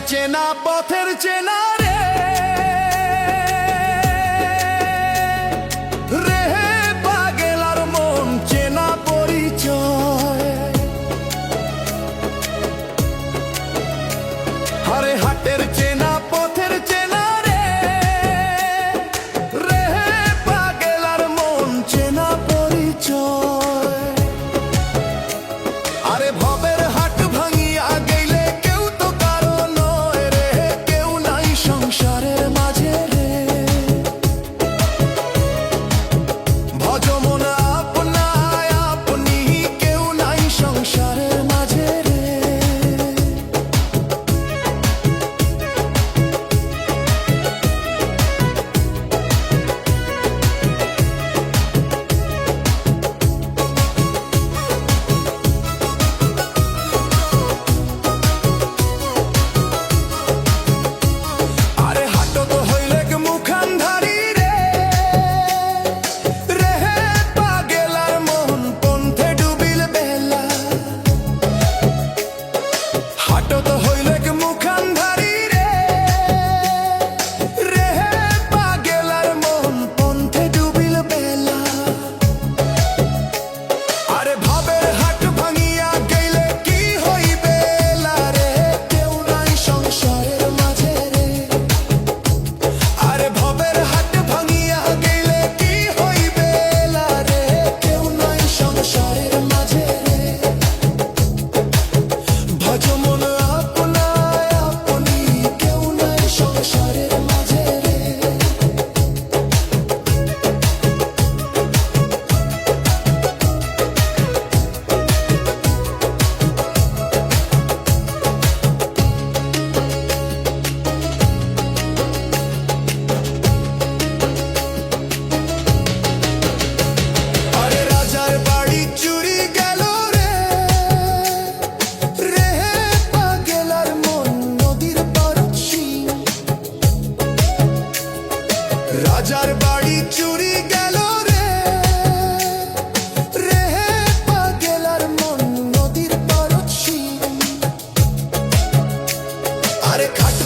চেনা পথের চেনা রে রে পাগল আর মন চেনা পরিচয়। আরে হাটের চেনা পথের চেনা রে রে পাগল আর মন চেনা পরিচয়। আরে ভবের হাট ভাঙিয়া গেলে কেউ তো কারো নয় রে, কেউ নাই সংসারের মাঝে রে। ভজ মন আপনায় আপনি, কেউ নাই সংসারের মাঝে রে। রাজার বাড়ি চুরি গেল রে রে পাগল আর মন নদীর পারছি। আরে খাট